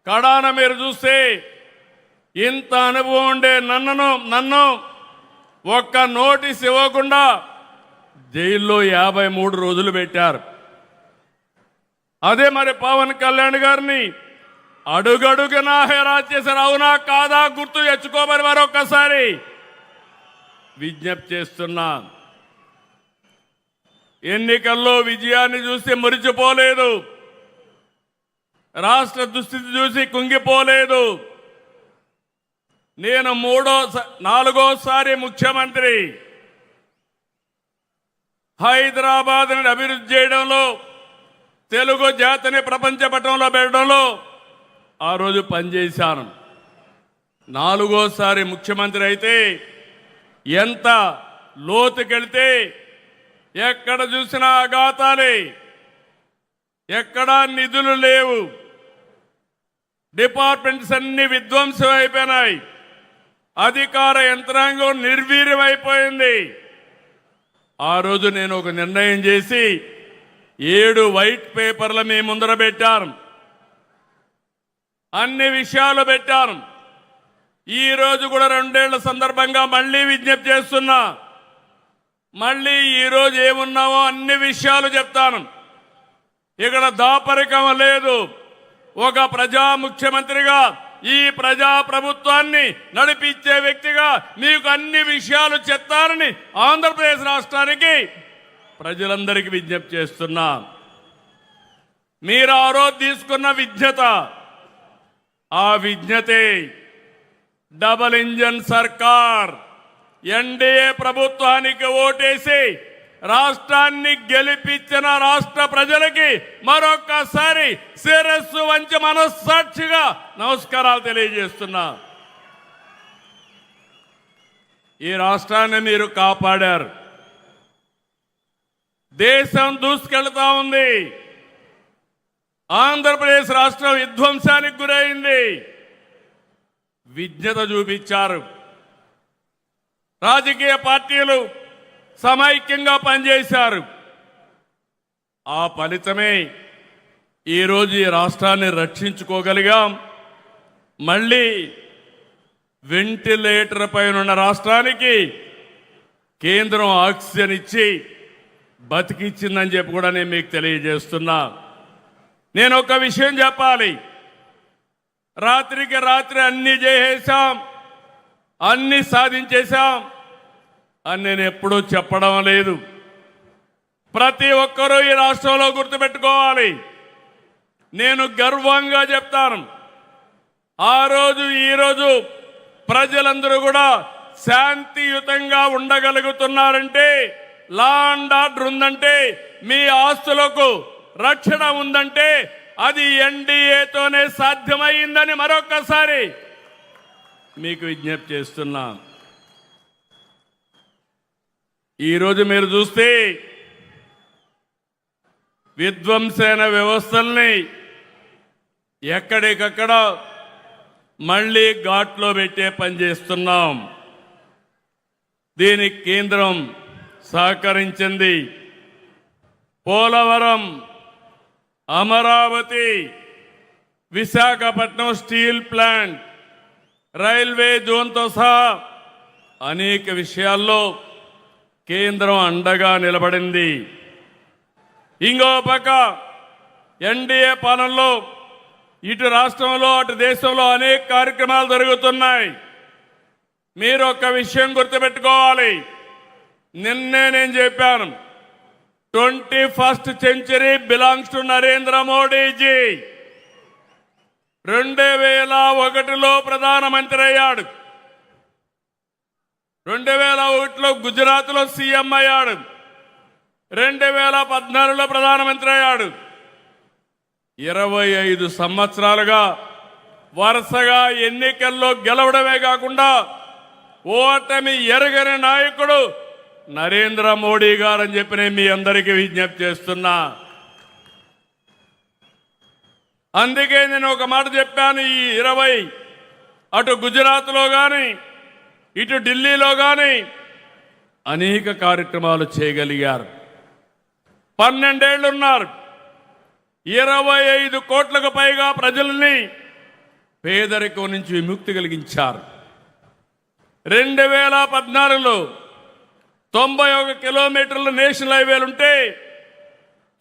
కడాన మీరు చూస్తే ఇంత అనుభవం ఉండే నన్ను ఒక్క నోటీస్ ఇవ్వకుండా జైల్లో 53 రోజులు పెట్టారు. అదే మరి పవన్ కళ్యాణ్ గారిని అడుగడుగునా హెరాస్ చేశారు. అవునా కాదా గుర్తు తెచ్చుకోమని మరొక్కసారి విజ్ఞప్తి చేస్తున్నా. ఎన్నికల్లో విజయాన్ని చూసి మురిచిపోలేదు, రాష్ట్ర దుస్థితి చూసి కుంగిపోలేదు. నేను 4వ ముఖ్యమంత్రి. హైదరాబాద్ని అభివృద్ధి చేయడంలో, తెలుగు జాతిని ప్రపంచ పటంలో పెట్టడంలో ఆ రోజు పనిచేశాను. 4వ ముఖ్యమంత్రి అయితే ఎంత లోతుకెళ్తే ఎక్కడ చూసినా అఘాతాలే, ఎక్కడా నిధులు లేవు, డిపార్ట్మెంట్స్ అన్ని విధ్వంసం అయిపోయినాయి, అధికార యంత్రాంగం నిర్వీర్యమైపోయింది. ఆ రోజు నేను ఒక నిర్ణయం చేసి 7 వైట్ పేపర్ల మీ ముందర పెట్టాను, అన్ని విషయాలు పెట్టాను. ఈ రోజు కూడా 2 ఏళ్ల సందర్భంగా మళ్ళీ విజ్ఞప్తి చేస్తున్నా. మళ్ళీ ఈరోజు ఏమున్నావో అన్ని విషయాలు చెప్తాను. ఇక్కడ దాపరికం లేదు. ఒక ప్రజా ముఖ్యమంత్రిగా ఈ ప్రజా ప్రభుత్వాన్ని నడిపించే వ్యక్తిగా మీకు అన్ని విషయాలు చెప్తానని ఆంధ్రప్రదేశ్ రాష్ట్రానికి ప్రజలందరికీ విజ్ఞప్తి చేస్తున్నా. మీరు ఆ రోజు తీసుకున్న విజ్ఞత, ఆ విజ్ఞతే డబుల్ ఇంజన్ సర్కార్ ఎన్డీఏ ప్రభుత్వానికి ఓటేసి రాష్ట్రాన్ని గెలిపించిన రాష్ట్ర ప్రజలకి మరొక్కసారి శిరస్సు వంచి మనస్సాక్షిగా నమస్కారాలు తెలియజేస్తున్నా. ఈ రాష్ట్రాన్ని మీరు కాపాడారు. దేశం దూసుకెళ్తా ఉంది. ఆంధ్రప్రదేశ్ రాష్ట్రం విధ్వంసానికి గురైంది. విజ్ఞత చూపించారు. రాజకీయ పార్టీలు సమైక్యంగా పనిచేశారు. ఆ ఫలితమే ఈరోజు ఈ రాష్ట్రాన్ని రక్షించుకోగలిగాం. మళ్ళీ వెంటిలేటర్ పైన ఉన్న రాష్ట్రానికి కేంద్రం ఆక్సిజన్ ఇచ్చి బతికిచ్చిందని చెప్పి కూడా నేను మీకు తెలియజేస్తున్నా. నేను ఒక విషయం చెప్పాలి. రాత్రికి రాత్రి అన్ని చేసేశాం, అన్ని సాధించేశాం అని నేను ఎప్పుడూ చెప్పడం లేదు. ప్రతి ఒక్కరూ ఈ రాష్ట్రంలో గుర్తుపెట్టుకోవాలి. నేను గర్వంగా చెప్తాను, ఆ రోజు ఈరోజు ప్రజలందరూ కూడా శాంతియుతంగా ఉండగలుగుతున్నారంటే, లా అండ్ ఆర్డర్ ఉందంటే, మీ ఆస్తులకు రక్షణ ఉందంటే అది ఎన్డీఏతోనే సాధ్యమైందని మరొక్కసారి మీకు విజ్ఞప్తి చేస్తున్నా. ఈరోజు మీరు చూస్తే విధ్వంసైన వ్యవస్థల్ని ఎక్కడికక్కడ మళ్ళీ ఘాట్లో పెట్టే పని చేస్తున్నాం. దీనికి కేంద్రం సహకరించింది. Polavaram, Amaravati, Visakhapatnam steel plant, railway జోన్తో సహా అనేక విషయాల్లో కేంద్రం అండగా నిలబడింది. ఇంకో పక్క ఎన్డీఏ పాలనలో ఇటు రాష్ట్రంలో అటు దేశంలో అనేక కార్యక్రమాలు జరుగుతున్నాయి. మీరు ఒక విషయం గుర్తుపెట్టుకోవాలి. నిన్నే నేను చెప్పాను, 21st century belongs to Narendra Modiji. 2001లో ప్రధానమంత్రి అయ్యాడు. 2001లో గుజరాత్లో సీఎం అయ్యాడు. 2014లో ప్రధానమంత్రి అయ్యాడు. 25 సంవత్సరాలుగా వరుసగా ఎన్నికల్లో గెలవడమే కాకుండా ఓటమి ఎరగని నాయకుడు నరేంద్ర మోడీ గారని చెప్పి నేను మీ అందరికీ విజ్ఞప్తి చేస్తున్నా. అందుకే నేను ఒక మాట చెప్పాను, ఈ 20 అటు గుజరాత్లో కానీ ఇటు ఢిల్లీలో కానీ అనేక కార్యక్రమాలు చేయగలిగారు. 12 ఏళ్లు ఉన్నారు. 25 కోట్లకు పైగా ప్రజల్ని పేదరికం నుంచి విముక్తి కలిగించారు. 2014లో 91 కిలోమీటర్ల నేషనల్ హైవేలుంటే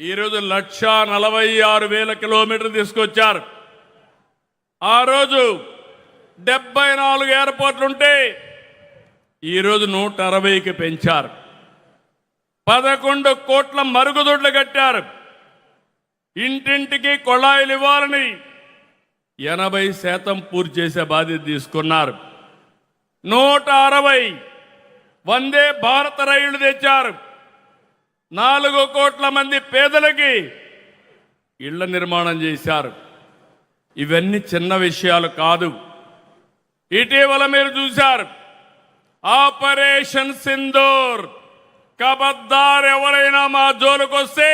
ఈరోజు 1,46,000 కిలోమీటర్లు తీసుకొచ్చారు. ఆ రోజు 74 ఎయిర్పోర్ట్లుంటే ఈరోజు 160కి పెంచారు. 11 కోట్ల మరుగుదొడ్లు కట్టారు. ఇంటింటికి కొళాయిలు ఇవ్వాలని 80% పూర్తి చేసే బాధ్యత తీసుకున్నారు. 160 వందే భారత రైళ్లు తెచ్చారు. 4 కోట్ల మంది పేదలకి ఇళ్ల నిర్మాణం చేశారు. ఇవన్నీ చిన్న విషయాలు కాదు. ఇటీవల మీరు చూశారు ఆపరేషన్ సింధూర్. కబద్దార్ ఎవరైనా మా జోలుకొస్తే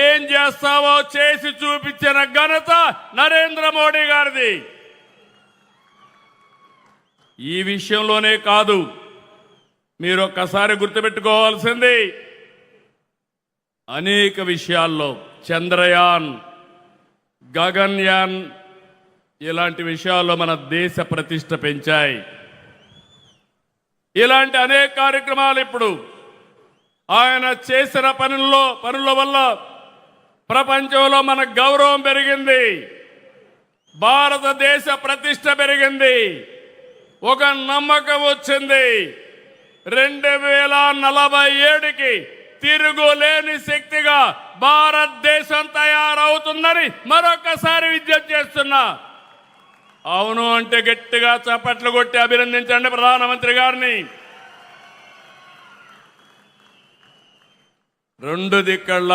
ఏం చేస్తావో చేసి చూపించిన ఘనత నరేంద్ర మోడీ గారిది. ఈ విషయంలోనే కాదు, మీరు ఒక్కసారి గుర్తుపెట్టుకోవాల్సింది అనేక విషయాల్లో చంద్రయాన్, గగన్యాన్ ఇలాంటి విషయాల్లో మన దేశ ప్రతిష్ట పెంచాయి. ఇలాంటి అనేక కార్యక్రమాలు ఇప్పుడు ఆయన చేసిన పనుల వల్ల ప్రపంచంలో మన గౌరవం పెరిగింది. భారతదేశ ప్రతిష్ట పెరిగింది. ఒక నమ్మకం వచ్చింది. 2047కి తిరుగులేని శక్తిగా భారతదేశం తయారవుతుందని మరొకసారి విజ్ఞప్తి చేస్తున్నా. అవును అంటే గట్టిగా చప్పట్లు కొట్టి అభినందించండి ప్రధానమంత్రి గారిని. 2 దిక్కళ్ళ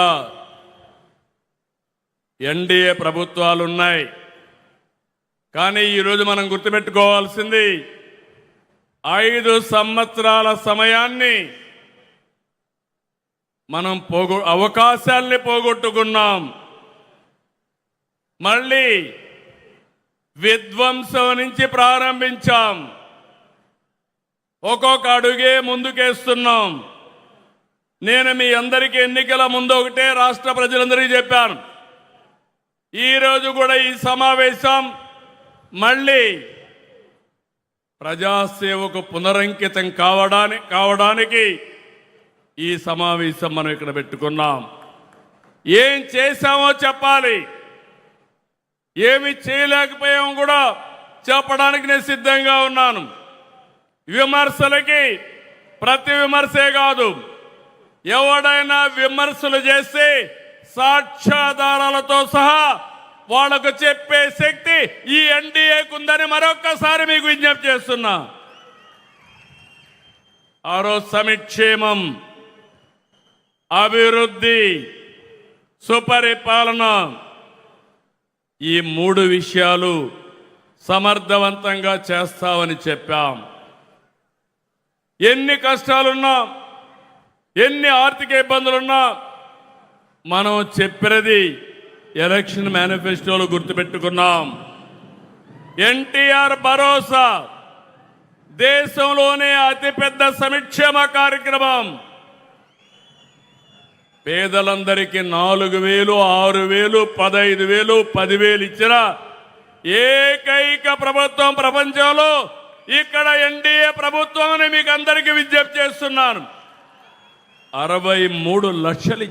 ఎన్డీఏ ప్రభుత్వాలు ఉన్నాయి. కానీ ఈరోజు మనం గుర్తుపెట్టుకోవాల్సింది 5 సంవత్సరాల సమయాన్ని మనం అవకాశాల్ని పోగొట్టుకున్నాం. మళ్ళీ విధ్వంసం నుంచి ప్రారంభించాం. ఒక్కొక్క అడుగే ముందుకేస్తున్నాం. నేను మీ అందరికీ ఎన్నికల ముందు ఒకటే రాష్ట్ర ప్రజలందరికీ చెప్పాను. ఈరోజు కూడా ఈ సమావేశం మళ్ళీ ప్రజాసేవకు పునరంకితం కావడానికి ఈ సమావేశం మనం ఇక్కడ పెట్టుకున్నాం. ఏం చేశామో చెప్పాలి, ఏమి చేయలేకపోయామో కూడా చెప్పడానికి నేను సిద్ధంగా ఉన్నాను. విమర్శలకి ప్రతి విమర్శే కాదు, ఎవడైనా విమర్శలు చేస్తే సాక్ష్యాధారాలతో సహా వాళ్లకు చెప్పే శక్తి ఈ ఎన్డీఏకు ఉందని మరొక్కసారి మీకు విజ్ఞప్తి చేస్తున్నా. ఆ రోజు సంక్షేమం, అభివృద్ధి, సుపరిపాలన ఈ 3 విషయాలు సమర్థవంతంగా చేస్తామని చెప్పాం. ఎన్ని కష్టాలున్నా, ఎన్ని ఆర్థిక ఇబ్బందులున్నా మనం చెప్పినది ఎలక్షన్ మేనిఫెస్టోలో గుర్తుపెట్టుకున్నాం. ఎన్టీఆర్ భరోసా దేశంలోనే అతిపెద్ద సంక్షేమ కార్యక్రమం. పేదలందరికీ 4,000, 6,000, 15,000, 10,000 ఇచ్చిన ఏకైక ప్రభుత్వం ప్రపంచంలో ఇక్కడ ఎన్డీఏ ప్రభుత్వం అని మీకు అందరికీ విజ్ఞప్తి చేస్తున్నాను. 63 లక్షలు